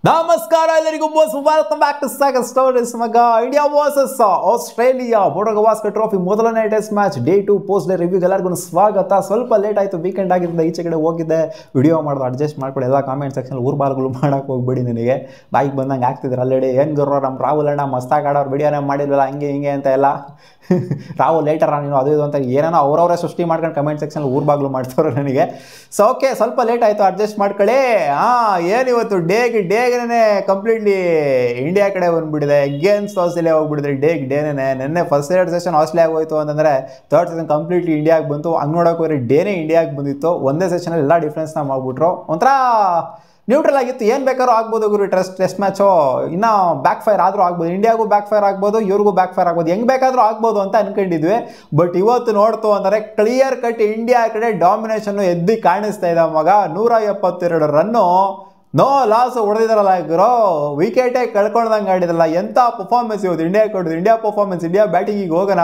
ನಮಸ್ಕಾರ ಎಲ್ಲರಿಗೂ boss, welcome back to Sagar stories. ಮಗ India versus Australia Border Gavaskar trophy ಮೊದಲನೇ test match day 2 post day ರಿವ್ಯೂಗೆ ಎಲ್ಲರಿಗೂ ಸ್ವಾಗತ. ಸ್ವಲ್ಪ ಲೇಟ್ ಆಯಿತು, ವೀಕೆಂಡ್ ಆಗಿದ್ದರಿಂದ ಈಚೆ ಕಡೆ ಹೋಗಿದ್ದೆ, ವಿಡಿಯೋ ಮಾಡೋದು ಅಡ್ಜಸ್ಟ್ ಮಾಡ್ಕೊಳ್ಳಿ. ಎಲ್ಲ ಕಾಮೆಂಟ್ ಸೆಕ್ಷನ್ ಊರ್ಬಾರ್ಗಳು ಮಾಡೋಕೆ ಹೋಗ್ಬೇಡಿ, ನನಗೆ ಬಾಯಿಗೆ ಬಂದಂಗೆ ಆಗ್ತಿದ್ರು ಆಲ್ರೆಡಿ. ಏನು ಗುರು ನಮ್ಮ ರಾಹುಲ್ ಅಣ್ಣ ಮಸ್ತಾಗಿ ಆಡೋರು, ವಿಡಿಯೋನೇ ಮಾಡಿಲ್ವಲ್ಲ ಹಂಗೆ ಹಿಂಗೆ ಅಂತ ಎಲ್ಲ ರಾಹುಲ್ ಲೇಟರ ನೀನು ಅದು ಇದು ಅಂತ ಏನೇನೋ ಅವರವರೇ ಸೃಷ್ಟಿ ಮಾಡ್ಕೊಂಡು ಕಮೆಂಟ್ ಸೆಕ್ಷನ್ ಊರ್ಬಾಗ್ಲು ಮಾಡ್ತಾರೆ ನನಗೆ. ಸೊ ಓಕೆ, ಸ್ವಲ್ಪ ಲೇಟ್ ಆಯಿತು, ಅಡ್ಜಸ್ಟ್ ಮಾಡ್ಕೊಳ್ಳಿ. ಏನಿವತ್ತು ಡೇಗೇನೆ ಕಂಪ್ಲೀಟ್ಲಿ ಇಂಡಿಯಾ ಕಡೆ ಬಂದುಬಿಟ್ಟಿದೆ. ಅಗೇನ್ಸ್ಟ್ ಆಸ್ಟ್ರೇಲಿಯಾ ಹೋಗ್ಬಿಟ್ಟಿದೆ ಡೇನೇ. ನೆನ್ನೆ ಫಸ್ಟ್ 2 ಸೆಷನ್ ಆಸ್ಟ್ರೇಲಿಯಾಗೆ ಹೋಯಿತು ಅಂತಂದರೆ ಥರ್ಡ್ ಸೆಷನ್ ಕಂಪ್ಲೀಟ್ಲಿ ಇಂಡಿಯಾಗೆ ಬಂತು. ಹಂಗೆ ನೋಡೋಕೆ ಹೋದ್ರೆ ಡೇನೇ ಇಂಡಿಯಾಗೆ ಬಂದಿತ್ತು. ಒಂದೇ ಸೆಷನಲ್ಲಿ ಎಲ್ಲ ಡಿಫ್ರೆನ್ಸ್ನ ಮಾಡಿಬಿಟ್ರು. ಒಂಥರ ನ್ಯೂಟ್ರಲ್ ಆಗಿತ್ತು, ಏನು ಬೇಕಾದ್ರೂ ಆಗ್ಬೋದು ಗುರು. ಟೆಸ್ಟ್ ಮ್ಯಾಚು ಇನ್ನೂ ಬ್ಯಾಕ್ ಫೈರ್ ಆದರೂ ಆಗ್ಬೋದು, ಇಂಡಿಯಾಗೂ ಬ್ಯಾಕ್ ಫೈರ್ ಆಗ್ಬೋದು, ಇವ್ರಿಗೂ ಬ್ಯಾಕ್ ಫೈರ್ ಆಗ್ಬೋದು, ಹೆಂಗೆ ಬೇಕಾದರೂ ಆಗ್ಬೋದು ಅಂತ ಅನ್ಕೊಂಡಿದ್ವಿ. ಬಟ್ ಇವತ್ತು ನೋಡ್ತು ಅಂದರೆ ಕ್ಲಿಯರ್ ಕಟ್ ಇಂಡಿಯಾ ಕಡೆ ಡಾಮಿನೇಷನ್ನು ಎದ್ದು ಕಾಣಿಸ್ತಾ ಇದೆ ಮಗ. 172 ರನ್ನು ನೋ ಲಾಸ್ ಹೊಡೆದಿದ್ದಾರಲ್ಲ ಗುರು, ವಿಕೆಟೇ ಕಳ್ಕೊಳ್ದಂಗೆ ಆಡಿದ್ರಲ್ಲ. ಎಂಥ ಪರ್ಫಾರ್ಮೆನ್ಸ್ ಇವತ್ತು ಇಂಡಿಯಾ ಕೊಡೋದು. ಇಂಡಿಯಾ ಪರ್ಫಾರ್ಮೆನ್ಸ್, ಇಂಡಿಯಾ ಬ್ಯಾಟಿಂಗಿಗೆ ಹೋಗೋಣ.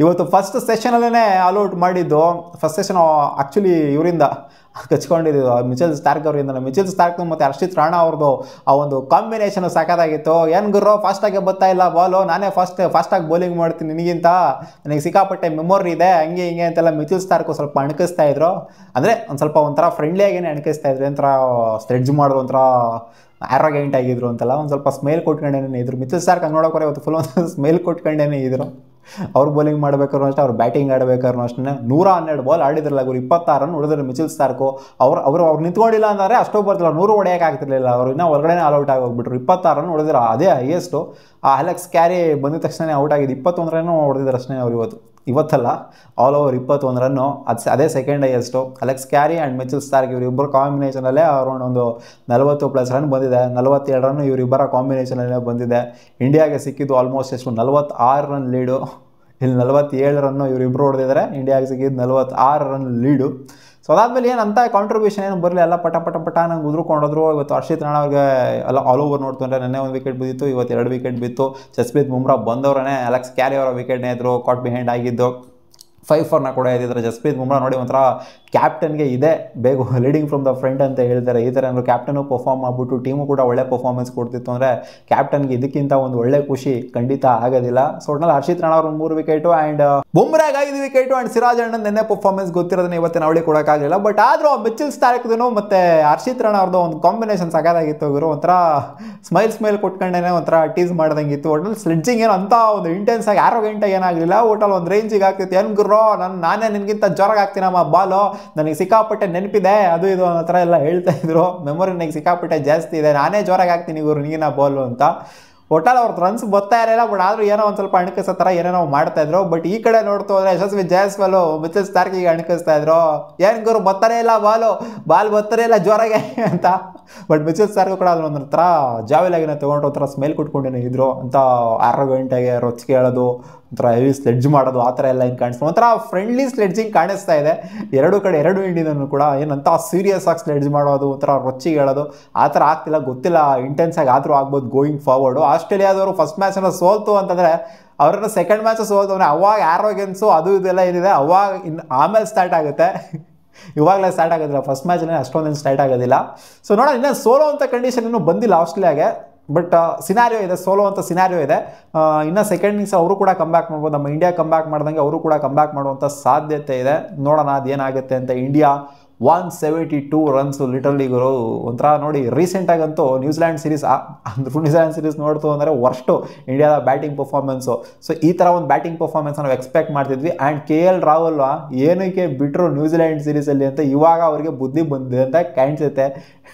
ಇವತ್ತು ಫಸ್ಟ್ ಸೆಷನಲ್ಲೇ ಆಲ್ಔಟ್ ಮಾಡಿದ್ದು. ಫಸ್ಟ್ ಸೆಷನ್ ಆ್ಯಕ್ಚುಲಿ ಇವರಿಂದ ಕಚ್ಕೊಂಡಿದ್ದು ಮಿಚೆಲ್ ಸ್ಟಾರ್ಕ್ ಅವರಿಂದ. ಮಿಚೆಲ್ ಸ್ಟಾರ್ಕ್ ಮತ್ತು ಹರ್ಷಿತ್ ರಾಣಾ ಅವ್ರದ್ದು ಆ ಒಂದು ಕಾಂಬಿನೇಷನ್ ಸಖತ್ತಾಗಿತ್ತು. ಏನು ಗುರು ಫಾಸ್ಟಾಗೆ ಬರ್ತಾ ಇಲ್ಲ ಬಾಲು, ನಾನೇ ಫಾಸ್ಟಾಗಿ ಬೌಲಿಂಗ್ ಮಾಡ್ತೀನಿ ನಿನಗಿಂತ, ನನಗೆ ಸಿಕ್ಕಾಪಟ್ಟೆ ಮೆಮೊರಿ ಇದೆ, ಹಂಗೆ ಹಿಂಗೆ ಅಂತೆಲ್ಲ ಮಿಚೆಲ್ ಸ್ಟಾರ್ಕು ಸ್ವಲ್ಪ ಅಣಕಿಸ್ತಾ ಇದ್ರು. ಅಂದರೆ ಒಂದು ಸ್ವಲ್ಪ ಒಂಥರ ಫ್ರೆಂಡ್ಲಿಯಾಗೇನೆ ಅಣಕಿಸ್ತಾ ಇದ್ರು, ಒಂಥರ ಸ್ಲೆಡ್ಜ್ ಮಾಡೋದು, ಒಂಥರ ಆ್ಯರೋಗೆಂಟ್ ಆಗಿದ್ರು ಅಂತೆಲ್ಲ. ಒಂದು ಸ್ವಲ್ಪ ಸ್ಮೇಲ್ ಕೊಟ್ಕೊಂಡೇನೆ ಇದ್ರು. ಮಿಚೆಲ್ ಸ್ಟಾರ್ಕ್ ಹಂಗೆ ನೋಡೋಕೆ ಇವತ್ತು ಫುಲ್ ಒಂದು ಸ್ಮೇಲ್ ಕೊಟ್ಕೊಂಡೇನೆ ಇದ್ರು. ಅವ್ರು ಬೌಲಿಂಗ್ ಮಾಡಬೇಕಾದ್ರು ಅಷ್ಟೇ, ಅವ್ರು ಬ್ಯಾಟಿಂಗ್ ಆಡಬೇಕಾದ್ರು ಅಷ್ಟೇ. 112 ಬಾಲ್ ಆಡಿದ್ರಲ್ಲ ಗುರು, 26 ರನ್ ಹೊಡೆದ್ರು ಮಿಚೆಲ್ ಸ್ಟಾರ್ಕು. ಅವ್ರು ನಿಂತ್ಕೊಂಡಿಲ್ಲ ಅಂದರೆ ಅಷ್ಟೋ ಬರ್ತಿಲ್ಲ, 100 ಹೊಡೆಯೋಕೆ ಆಗ್ತಿರ್ಲಿಲ್ಲ. ಅವರು ಇನ್ನೂ ಹೊರಗಡೆ ಆಲ್ಔಟ್ ಆಗೋಗ್ಬಿಟ್ರು. 26 ರನ್ ಹೊಡೆದಿರೋ ಅದೇ ಹೈಯೆಸ್ಟು. ಆ ಅಲೆಕ್ಸ್ ಕ್ಯಾರಿ ಬಂದಿದ ತಕ್ಷಣ ಔಟ್ ಆಗಿದೆ. 21 ರನ್ನು ಹೊಡೆದಿದ್ದಾರೆ ಅಷ್ಟೇ ಅವರು ಇವತ್ತಲ್ಲ, ಆಲ್ ಓವರ್ 21 ರನ್ನು. ಅದೇ second highest. Alex Carey and Mitchell Starc ಇವರಿಬ್ಬರು ಕಾಂಬಿನೇಷನಲ್ಲೇ ಅರೌಂಡ್ ಒಂದು 40+ ರನ್ ಬಂದಿದೆ. 47 ರನ್ನು ಇವರಿಬ್ಬರ ಕಾಂಬಿನೇಷನಲ್ಲೇ ಬಂದಿದೆ. ಇಂಡಿಯಾಗೆ ಸಿಕ್ಕಿದ್ದು ಆಲ್ಮೋಸ್ಟ್ ಎಷ್ಟು 46 ರನ್ ಲೀಡು. ಇಲ್ಲಿ 47 ರನ್ನು ಇವರಿಬ್ಬರು ಹೊಡೆದಿದ್ದಾರೆ. ಇಂಡಿಯಾಗೆ ಸಿಕ್ಕಿದ್ದು 46 ರನ್ ಲೀಡು. ಸೊ ಅದಾದಮೇಲೆ ಏನು ಅಂತ ಕಾಂಟ್ರಿಬ್ಯೂಷನ್ ಏನು ಬರಲಿ, ಎಲ್ಲ ಪಟ ನಂಗೆ ಉದುರ್ಕೊಂಡೋದ್ರು. ಇವತ್ತು ಹರ್ಷಿತ್ ರಾಣಾ ಅವ್ರಿಗೆ ಎಲ್ಲ ಆಲ್ ಓವರ್ ನೋಡ್ತಂದ್ರೆ ನೆನ್ನೆ 1 ವಿಕೆಟ್ ಬಿದ್ದಿತ್ತು, ಇವತ್ತು 2 ವಿಕೆಟ್ ಬಿತ್ತು. ಜಸ್ಪ್ರೀತ್ ಬುಮ್ರಾ ಬಂದವರೇ ಅಲೆಕ್ಸ್ ಕ್ಯಾರಿ ಅವರ ವಿಕೆಟ್ನೇ ಇದ್ರು ಕಾಟ್ ಬಿಹೈಂಡ್ ಆಗಿದ್ದು. 5 4ನ ಕೂಡ ಇದ್ದಿದ್ದಾರೆ. ಜಸ್ಪ್ರೀತ್ ಬುಮ್ರಾ ನೋಡಿ ಒಂಥರ ಕ್ಯಾಪ್ಟನ್ಗೆ ಇದೆ ಬೇಗ ಲೀಡಿಂಗ್ ಫ್ರಮ್ ದ ಫ್ರಂಟ್ ಅಂತ ಹೇಳ್ತಾರೆ. ಈ ಥರ ಏನಾದ್ರು ಕ್ಯಾಪ್ಟನು ಪರ್ಫಾರ್ಮ್ ಮಾಡಿಬಿಟ್ಟು ಟೀಮು ಕೂಡ ಒಳ್ಳೆ ಪರ್ಫಾರ್ಮೆನ್ಸ್ ಕೊಡ್ತಿತ್ತು ಅಂದರೆ ಕ್ಯಾಪ್ಟನ್ಗೆ ಇದಕ್ಕಿಂತ ಒಂದು ಒಳ್ಳೆ ಖುಷಿ ಖಂಡಿತ ಆಗೋದಿಲ್ಲ. ಸೊ ಒಟ್ನಲ್ಲಿ ಹರ್ಷಿತ್ ರಾಣಾ ಅವರು 3 ವಿಕೆಟು ಆ್ಯಂಡ್ ಬುಮ್ರಾಗೆ 5 ವಿಕೆಟು ಆ್ಯಂಡ್ ಸಿರಾಜ್ ಅಣ್ಣನ ನೆನ್ನೆ ಪರ್ಫಾರ್ಮೆನ್ಸ್ ಗೊತ್ತಿರೋದನ್ನ ಇವತ್ತಿನ ಅವಳಿ ಕೊಡೋಕ್ಕಾಗಲಿಲ್ಲ. ಬಟ್ ಆದರೂ ಮಿಚೆಲ್ ಸ್ಟಾರ್ಕ್ದು ಮತ್ತು ಹರ್ಷಿತ್ ರಾಣಾ ಅವ್ರದ್ದು ಒಂದು ಕಾಂಬಿನೇಷನ್ ಸಖತ್ತಾಗಿತ್ತು ಗುರು. ಒಂಥರ ಸ್ಮೈಲ್ ಕೊಟ್ಕೊಂಡೇನೆ ಒಂಥರ ಟೀಸ್ ಮಾಡ್ದಂಗಿತ್ತು. ಒಟ್ನಲ್ಲಿ ಸ್ಲೆಡ್ಜಿಂಗ್ ಏನು ಅಂತ ಒಂದು ಇಂಟೆನ್ಸ್ ಆಗಿ ಆರೋಗೆಂಟಾಗಿ ಏನಾಗಲಿಲ್ಲ. ಒಟ್ಟಲ್ಲಿ ಒಂದು ರೇಂಜಿಗೆ ಆಗ್ತಿತ್ತು. ಏನು ಗುರು ನಾನೇ ನಿನಗಿಂತ ಜೋರಾಗಿ ಆಗ್ತೀನಮ್ಮ ಬಾಲು, ನನಗೆ ಸಿಕ್ಕಾಪಟ್ಟೆ ನೆನಪಿದೆ, ಅದು ಇದು ಅನ್ನೋ ಥರ ಎಲ್ಲ ಹೇಳ್ತಾ ಇದ್ರು. ಮೆಮೊರಿ ನನಗೆ ಸಿಕ್ಕಾಪಟ್ಟೆ ಜಾಸ್ತಿ ಇದೆ, ನಾನೇ ಜೋರಾಗಿ ಆಗ್ತೀನಿ ಗುರು ನೀನ ಬಾಲು ಅಂತ. ಒಟ್ಟಲ್ಲಿ ಅವ್ರದ್ದು ರನ್ಸ್ ಬರ್ತಾ ಇರಲಿಲ್ಲ. ಬಟ್ ಆದರೂ ಏನೋ ಒಂದು ಸ್ವಲ್ಪ ಅಣಕಿಸೋ ಥರ ಏನೇನೋ ಮಾಡ್ತಾಯಿದ್ರು. ಬಟ್ ಈ ಕಡೆ ನೋಡ್ತು ಅಂದರೆ ಯಶಸ್ವಿ ಜೈಸ್ವಾಲ್ ಮಿಚೆಲ್ ಸ್ಟಾರ್ಕಿಗೆ ಅಣಕಿಸ್ತಾ ಇದ್ರು. ಏನು ಗುರು ಬರ್ತಾನೆ ಇಲ್ಲ ಬಾಲ್ ಬರ್ತಾನೆ ಇಲ್ಲ ಜೋರಾಗೆ ಅಂತ. ಬಟ್ ಮಿಚೆಲ್ ಸ್ಟಾರ್ಕು ಕೂಡ ಅದನ್ನ ಒಂಥರ ಜಾವೆಲಾಗಿನ ತೊಗೊಂಡು ಒಂಥರ ಸ್ಮೆಲ್ ಕೊಟ್ಕೊಂಡೇನೆ ಇದ್ರು ಅಂತ. ಆರೋಗೆಂಟಾಗಿ ರೊಚ್ಚಿಗೆ ಹೇಳೋದು, ಒಂಥರ ಹೆವಿ ಸ್ಲೆಡ್ಜ್ ಮಾಡೋದು, ಆ ಥರ ಎಲ್ಲ ಏನು ಕಾಣಿಸ್ತು. ಒಂಥರ ಫ್ರೆಂಡ್ಲಿ ಸ್ಲೆಡ್ಜಿಂಗ್ ಕಾಣಿಸ್ತಾ ಇದೆ ಎರಡು ಕಡೆ. 2 ಇಂಡಿಯನೂ ಕೂಡ ಏನಂತ ಸೀರಿಯಸ್ ಆಗಿ ಸ್ಲೆಡ್ಜ್ ಮಾಡೋದು, ಒಂಥರ ರೊಚ್ಚಿಗೆ ಹೇಳೋದು ಆ ಥರ ಆಗ್ತಿಲ್ಲ. ಗೊತ್ತಿಲ್ಲ ಇಂಟೆನ್ಸ್ ಆಗಿ ಆದರೂ ಆಗ್ಬೋದು ಗೋಯಿಂಗ್ ಫಾರ್ವರ್ಡು. ಆಸ್ಟ್ರೇಲಿಯಾದವರು ಫಸ್ಟ್ ಮ್ಯಾಚನ್ನು ಸೋಲ್ತು ಅಂತಂದರೆ ಅವ್ರನ್ನ ಸೆಕೆಂಡ್ ಮ್ಯಾಚ್ ಸೋಲ್ತವ್ರೆ. ಅವಾಗ ಆರೋಗ್ಯನ್ಸು ಅದು ಇದೆಲ್ಲ ಏನಿದೆ ಅವಾಗ ಆಮೇಲೆ ಸ್ಟಾರ್ಟ್ ಆಗುತ್ತೆ. ಇವಾಗಲೇ ಸ್ಟಾರ್ಟ್ ಆಗೋದಿಲ್ಲ, ಫಸ್ಟ್ ಮ್ಯಾಚಲ್ಲಿ ಅಷ್ಟೊಂದೇನು ಸ್ಟಾರ್ಟ್ ಆಗೋದಿಲ್ಲ. ಸೊ ನೋಡೋಣ, ಇನ್ನೂ ಸೋಲೋ ಅಂತ ಕಂಡೀಷನ್ ಇನ್ನೂ ಬಂದಿಲ್ಲ ಆಸ್ಟ್ರೇಲಿಯಾಗೆ. ಬಟ್ ಸಿನಾರಿಯೋ ಇದೆ, ಸೋಲೋ ಅಂತ ಸಿನಾರಿಯೋ ಇದೆ. ಇನ್ನು ಸೆಕೆಂಡ್ ಇನ್ನಿಂಗ್ಸ್ ಅವರು ಕೂಡ ಕಮ್ಬ್ಯಾಕ್ ಮಾಡ್ಬೋದು. ನಮ್ಮ ಇಂಡಿಯಾ ಕಮ್ಬ್ಯಾಕ್ ಮಾಡ್ದಂಗೆ ಅವರು ಕೂಡ ಕಮ್ಬ್ಯಾಕ್ ಮಾಡುವಂಥ ಸಾಧ್ಯತೆ ಇದೆ. ನೋಡೋಣ ಅದೇನಾಗುತ್ತೆ ಅಂತ. ಇಂಡಿಯಾ 172 ರನ್ಸು ಲಿಟರಲಿ ಗುರು. ಒಂಥರ ನೋಡಿ ರೀಸೆಂಟಾಗಂತೂ ನ್ಯೂಜಿಲ್ಯಾಂಡ್ ಸೀರೀಸ್ ನೋಡ್ತು ಅಂದರೆ ವರ್ಸ್ಟು ಇಂಡಿಯಾದ ಬ್ಯಾಟಿಂಗ್ ಪರ್ಫಾರ್ಮೆನ್ಸು. ಸೊ ಈ ಥರ ಒಂದು ಬ್ಯಾಟಿಂಗ್ ಪರ್ಫಾರ್ಮೆನ್ಸ್ ನಾವು ಎಕ್ಸ್ಪೆಕ್ಟ್ ಮಾಡ್ತಿದ್ವಿ. ಆ್ಯಂಡ್ KL ರಾಹುಲ್ ಏನಕ್ಕೆ ಬಿಟ್ಟರು ನ್ಯೂಜಿಲ್ಯಾಂಡ್ ಸೀರೀಸಲ್ಲಿ ಅಂತ ಇವಾಗ ಅವರಿಗೆ ಬುದ್ಧಿ ಬಂದಿದೆ ಅಂತ ಕಾಣಿಸುತ್ತೆ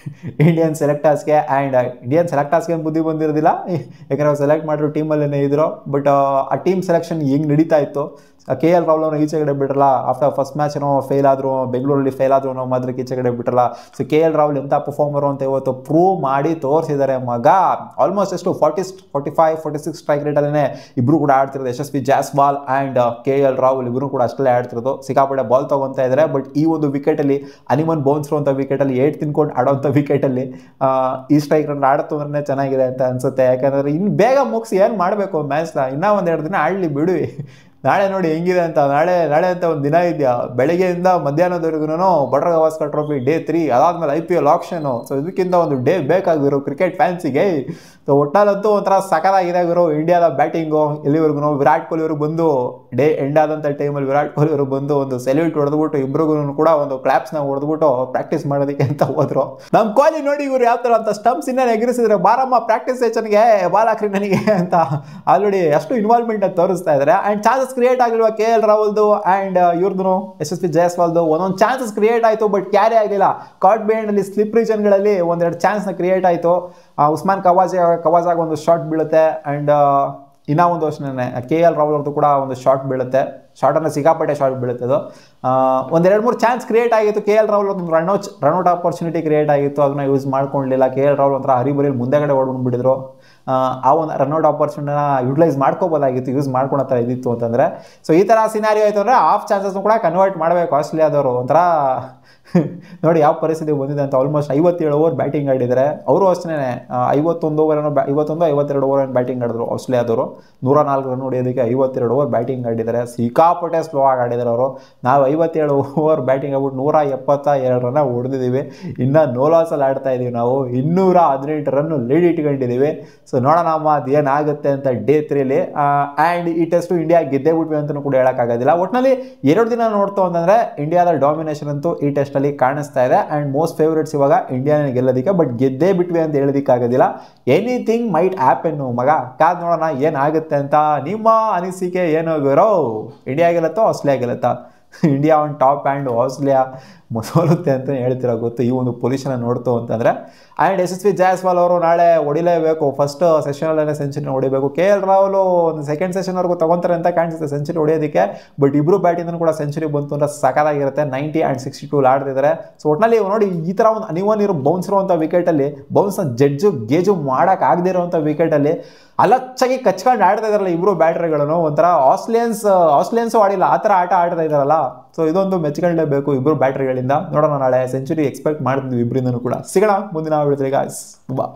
ಇಂಡಿಯನ್ ಸೆಲೆಕ್ಟರ್ಸ್ಗೆ. ಆ್ಯಂಡ್ ಇಂಡಿಯನ್ ಸೆಲೆಕ್ಟರ್ಸ್ಗೆ ಏನು ಬುದ್ಧಿ ಬಂದಿರೋದಿಲ್ಲ, ಯಾಕಂದರೆ ಅವ್ರು ಸೆಲೆಕ್ಟ್ ಮಾಡಿರೋ ಟೀಮಲ್ಲೇ ಇದ್ರು. ಬಟ್ ಆ ಟೀಮ್ ಸೆಲೆಕ್ಷನ್ ಹೆಂಗೆ ನಡೀತಾ ಇತ್ತು, KL ರಾಹುಲ್ ಅವ್ರನ್ನ ಈಚೆ ಕಡೆ ಬಿಟ್ರಲ್ಲ. ಆಫ್ಟರ್ ಫಸ್ಟ್ ಮ್ಯಾಚ್ ಏನೋ ಫೇಲ್ ಆದರು, ಬೆಂಗಳೂರಲ್ಲಿ ಫೇಲ್ ಆದರು ಅನ್ನೋ ಮಾತ್ರಕ್ಕೆ ಈಚೆ ಕಡೆ ಬಿಟ್ರಲ್ಲ. ಸೊ KL ರಾಹುಲ್ ಎಂಥ ಪರ್ಫಾರ್ಮರು ಅಂತ ಇವತ್ತು ಪ್ರೂವ್ ಮಾಡಿ ತೋರಿಸಿದ್ದಾರೆ ಮಗ. ಆಲ್ಮೋಸ್ಟ್ ಎಷ್ಟು 45-46 ಸ್ಟ್ರೈಕ್ ರೇಟಲ್ಲೇ ಇಬ್ಬರು ಕೂಡ ಆಡ್ತಿರೋದು. ಯಶಸ್ವಿ ಜೈಸ್ವಾಲ್ ಆ್ಯಂಡ್ KL ರಾಹುಲ್ ಇಬ್ಬರು ಕೂಡ ಅಷ್ಟಲ್ಲೇ ಆಡ್ತಿರೋದು. ಸಿಕ್ಕಾಪಟ್ಟೆ ಬಾಲ್ ತೊಗೊತಾ ಇದ್ದಾರೆ. ಬಟ್ ಈ ಒಂದು ವಿಕೆಟಲ್ಲಿ ಅನಿಮನ್ ಬೌನ್ಸ್ರು ಅಂತ ವಿಕೆಟಲ್ಲಿ 8 ತಿನ್ಕೊಂಡು ಆಡೋವಂಥ ವಿಕೆಟಲ್ಲಿ ಈ ಸ್ಟ್ರೈಕ್ ರೇಟ್ ಆಡುತ್ತೋ ಅಂದ್ರೆ ಚೆನ್ನಾಗಿದೆ ಅಂತ ಅನಿಸುತ್ತೆ. ಯಾಕಂದರೆ ಇನ್ನು ಬೇಗ ಮುಗಿಸಿ ಏನು ಮಾಡಬೇಕು ಮ್ಯಾಚ್ನ, ಇನ್ನೂ 1-2 ದಿನ ಆಡಲಿ ಬಿಡಿ. ನಾಳೆ ನೋಡಿ ಹೆಂಗಿದೆ ಅಂತ. ನಾಳೆ ಅಂತ ಒಂದು ದಿನ ಇದೆಯಾ, ಬೆಳಗ್ಗೆಯಿಂದ ಮಧ್ಯಾಹ್ನದವರೆಗೂ ಬಡ್ರ ಗವಾಸ್ಕರ್ ಟ್ರೋಫಿ ಡೇ 3, ಅದಾದ್ಮೇಲೆ IPL ಆಕ್ಷನು. ಸೊ ಇದಕ್ಕಿಂತ ಒಂದು ಡೇ ಬೇಕಾಗಿರೋ ಕ್ರಿಕೆಟ್ ಫ್ಯಾನ್ಸಿಗೆ. ಸೊ ಒಟ್ಟಾಲಂತೂ ಒಂಥರ ಸಕಲಾಗಿದೆ ಗುರು ಇಂಡಿಯಾದ ಬ್ಯಾಟಿಂಗು. ಎಲ್ಲಿವರೆಗೂ ವಿರಾಟ್ ಕೊಹ್ಲಿ ಅವರು ಬಂದು ಡೇ ಎಂಡ್ ಆದಂಥ ಟೈಮಲ್ಲಿ ವಿರಾಟ್ ಕೊಹ್ಲಿ ಅವರು ಬಂದು ಒಂದು ಸೆಲ್ಯೂಟ್ ಹೊಡೆದ್ಬಿಟ್ಟು ಇಬ್ರಿಗೂ ಕೂಡ ಒಂದು ಕ್ಲಾಪ್ಸ್ನ ಹೊಡೆದ್ಬಿಟ್ಟು ಪ್ರಾಕ್ಟೀಸ್ ಮಾಡೋದಕ್ಕೆ ಅಂತ ಹೋದ್ರು. ನಮ್ಮ ಕೊಹ್ಲಿ ನೋಡಿ ಇವರು ಯಾವ ಥರ ಅಂತ ಸ್ಟಂಪ್ಸ್ ಇನ್ನೇನು ಎಗರಿಸಿದ್ರೆ, ಬಾರಮ್ಮ ಪ್ರಾಕ್ಟೀಸ್ ಸೆಷನ್ಗೆ, ಬಾಲ್ ಹಾಕ್ರಿ ನನಗೆ ಅಂತ ಆಲ್ರೆಡಿ ಅಷ್ಟು ಇನ್ವಾಲ್ವ್ಮೆಂಟ್ ಅಂತ ತೋರಿಸ್ತಾ ಇದ್ದಾರೆ. ಆ್ಯಂಡ್ ಚಾನ್ಸಸ್ ಕ್ರಿಯೇಟ್ ಆಗಿಲ್ವ KL ರಾಹುಲ್ದು ಆ್ಯಂಡ್ ಇವ್ರದ್ದು SSB ಜೈಸ್ವಾಲ್ದು ಒಂದೊಂದು ಚಾನ್ಸಸ್ ಕ್ರಿಯೇಟ್ ಆಯಿತು, ಬಟ್ ಕ್ಯಾರಿ ಆಗಲಿಲ್ಲ. ಕಾರ್ಡ್ ಬೇಂಡಲ್ಲಿ ಸ್ಲಿಪ್ ರೀಜನ್ಗಳಲ್ಲಿ ಒಂದೆರಡು ಚಾನ್ಸ್ನ ಕ್ರಿಯೇಟ್ ಆಯಿತು. ಉಸ್ಮಾನ್ ಕವಾಜಾಗ ಒಂದು ಶಾಟ್ ಬೀಳುತ್ತೆ, ಆ್ಯಂಡ್ ಇನ್ನೂ ಒಂದು ಅಷ್ಟೇ KL ರಾಹುಲ್ ಅವ್ರದ್ದು ಕೂಡ ಒಂದು ಶಾಟ್ ಬೀಳುತ್ತೆ. ಶಾರ್ಟನ್ನು ಸಿಕ್ಕಾಪಟ್ಟೆ ಶಾರ್ಟ್ ಬೀಳುತ್ತೆ. ಅದು ಒಂದೆರಡು ಮೂರು ಚಾನ್ಸ್ ಕ್ರಿಯೇಟ್ ಆಗಿತ್ತು. KL ರಾಹುಲ್ ಒಂದು ರನ್ಔಟ್ ಆಪರ್ಚುನಿಟಿ ಕ್ರಿಯೇಟ್ ಆಗಿತ್ತು, ಅದನ್ನ ಯೂಸ್ ಮಾಡ್ಕೊಳ್ಳಲಿಲ್ಲ. KL ರಾಹುಲ್ ಒಂಥರ ಹರಿಬರಿಯಲ್ಲಿ ಮುಂದೆಗಡೆ ಓಡ್ಬಿಟ್ಟಿದ್ರು. ಆ ಒಂದು ರನ್ಔಟ್ ಆಪರ್ಚುನಿಟಿನ ಯುಟಿಲೈಸ್ ಮಾಡ್ಕೋಬೋದಾಗಿತ್ತು, ಯೂಸ್ ಮಾಡ್ಕೊಳೋ ಥರ ಇದ್ದಿತ್ತು ಅಂತಂದರೆ. ಸೊ ಈ ಥರ ಸಿನಾರಿಯೋ ಆಯಿತು ಅಂದರೆ ಹಾಫ್ ಚಾನ್ಸಸ್ನು ಕೂಡ ಕನ್ವರ್ಟ್ ಮಾಡಬೇಕು ಆಸ್ಟ್ರೇಲಿಯಾದವರು. ಒಂಥರ ನೋಡಿ ಯಾವ ಪರಿಸ್ಥಿತಿ ಬಂದಿದೆ ಅಂತ. ಆಲ್ಮೋಸ್ಟ್ 57 ಓವರ್ ಬ್ಯಾಟಿಂಗ್ ಆಡಿದ್ದಾರೆ ಅವರು ಅಷ್ಟೇ. 51 ಓವರನ್ನು 52 ಓವರನ್ನು ಬ್ಯಾಟಿಂಗ್ ಆಡಿದ್ರು ಆಸ್ಟ್ರೇಲಿಯಾದವರು. 104 ರನ್ ಹೊಡೆಯೋದಕ್ಕೆ 52 ಓವರ್ ಬ್ಯಾಟಿಂಗ್ ಆಡಿದ್ದಾರೆ. ಸಿಕ್ಕಾಪಟ್ಟೆ ಸ್ಲೋ ಆಗಿ ಆಡಿದ್ದಾರೆ ಅವರು. ನಾವು 57 ಓವರ್ ಬ್ಯಾಟಿಂಗ್ ಆಗ್ಬಿಟ್ಟು 172 ರನ್ನ ಹೊಡೆದಿದ್ದೀವಿ. ಇನ್ನು ನೋ ಲಾಸಲ್ಲಿ ಆಡ್ತಾ ಇದ್ದೀವಿ ನಾವು. 218 ರನ್ ಲೀಡ್ ಇಟ್ಕೊಂಡಿದ್ದೀವಿ. ಸೊ ನೋಡೋಣ ಅದು ಏನಾಗುತ್ತೆ ಅಂತ ಡೇ 3ಲಿ. ಆ್ಯಂಡ್ ಈ ಟೆಸ್ಟು ಇಂಡಿಯಾ ಗೆದ್ದೇ ಬಿಟ್ವಿ ಅಂತಲೂ ಕೂಡ ಹೇಳೋಕ್ಕಾಗೋದಿಲ್ಲ. ಒಟ್ಟಿನಲ್ಲಿ 2 ದಿನ ನೋಡ್ತು ಅಂತಂದರೆ ಇಂಡಿಯಾದ ಡಾಮಿನೇಷನ್ ಅಂತೂ ಈ ಟೆಸ್ಟಲ್ಲಿ ಕಾಣಿಸ್ತಾ ಇದೆ. ಆ್ಯಂಡ್ ಮೋಸ್ಟ್ ಫೇವ್ರೇಟ್ಸ್ ಇವಾಗ ಇಂಡಿಯಾನೇ ಗೆಲ್ಲೋದಕ್ಕೆ, ಬಟ್ ಗೆದ್ದೇ ಬಿಟ್ವಿ ಅಂತ ಹೇಳೋದಕ್ಕಾಗೋದಿಲ್ಲ. ಎನಿಥಿಂಗ್ ಮೈಟ್ ಹ್ಯಾಪನ್ ಮಗ. ಕಾದ್ ನೋಡೋಣ ಏನಾಗುತ್ತೆ ಅಂತ. ನಿಮ್ಮ ಅನಿಸಿಕೆ ಏನು ಗುರು? ಇಂಡಿಯಾ ಗೆಲ್ಲತ್ತೋ ಆಸ್ಟ್ರೇಲಿಯಾ ಗೆಲ್ಲತ್ತಾ? India on top and Australia ಸೋಲುತ್ತೆ ಅಂತ ಹೇಳ್ತಿರೋ ಗೊತ್ತು ಈ ಒಂದು ಪೊಸಿಷನ್ ನೋಡ್ತು ಅಂತಂದರೆ. ಆ್ಯಂಡ್ SSB ಜೈಸ್ವಾಲ್ ಅವರು ನಾಳೆ ಹೊಡಿಲೇಬೇಕು. ಫಸ್ಟ್ ಸೆಷನಲ್ಲೇ ಸೆಂಚುರಿ ಹೊಡಿಬೇಕು. KL ರಾಹುಲ್ ಒಂದು ಸೆಕೆಂಡ್ ಸೆಷನ್ವರೆಗೂ ತೊಗೊತಾರೆ ಅಂತ ಕಾಣಿಸುತ್ತೆ ಸೆಂಚುರಿ ಹೊಡೆಯೋದಕ್ಕೆ. ಬಟ್ ಇಬ್ಬರು ಬ್ಯಾಟಿಂದೂ ಕೂಡ ಸೆಂಚುರಿ ಬಂತು ಅಂದರೆ ಸಕಲಾಗಿರುತ್ತೆ. 90 ಆ್ಯಂಡ್ 62 ಆಡ್ತಿದ್ದಾರೆ. ಸೊ ಒಟ್ಟಿನಲ್ಲಿ ನೋಡಿ ಈ ಥರ ಒಂದು ನೀವೊಂದಿರೋ ಬೌನ್ಸ್ ಇರುವಂಥ ವಿಕೆಟಲ್ಲಿ ಬೌನ್ಸ್ನ ಗೇಜು ಮಾಡೋಕ್ಕಾಗದೇ ಇರುವಂಥ ವಿಕೆಟಲ್ಲಿ ಅಲಚ್ಚಾಗಿ ಕಚ್ಕೊಂಡು ಆಡ್ತಾ ಇದ್ದಾರಲ್ಲ ಇಬ್ಬರು ಬ್ಯಾಟ್ರಿಗಳನ್ನು. ಒಂಥರ ಆಸ್ಟ್ರೇಲಿಯನ್ಸು ಆಡಿಲ್ಲ ಆ ಥರ ಆಟ ಆಡ್ತಾ ಇದ್ದಾರಲ್ಲ. ಸೊ ಇದೊಂದು ಮೆಚ್ಕೊಳ್ಳೇಬೇಕು ಇಬ್ಬರು ಬ್ಯಾಟ್ರಿಗಳಿಂದ. ನೋಡೋಣ ನಾಳೆ ಸೆಂಚುರಿ ಎಕ್ಸ್ಪೆಕ್ಟ್ ಮಾಡ್ತಿದ್ವಿ ಇಬ್ಬರಿಂದನೂ ಕೂಡ. ಸಿಗೋಣ ಮುಂದಿನ ವಿಡಿಯೋದಲ್ಲಿ ಗಾಯ್ಸ್. ಬಾ.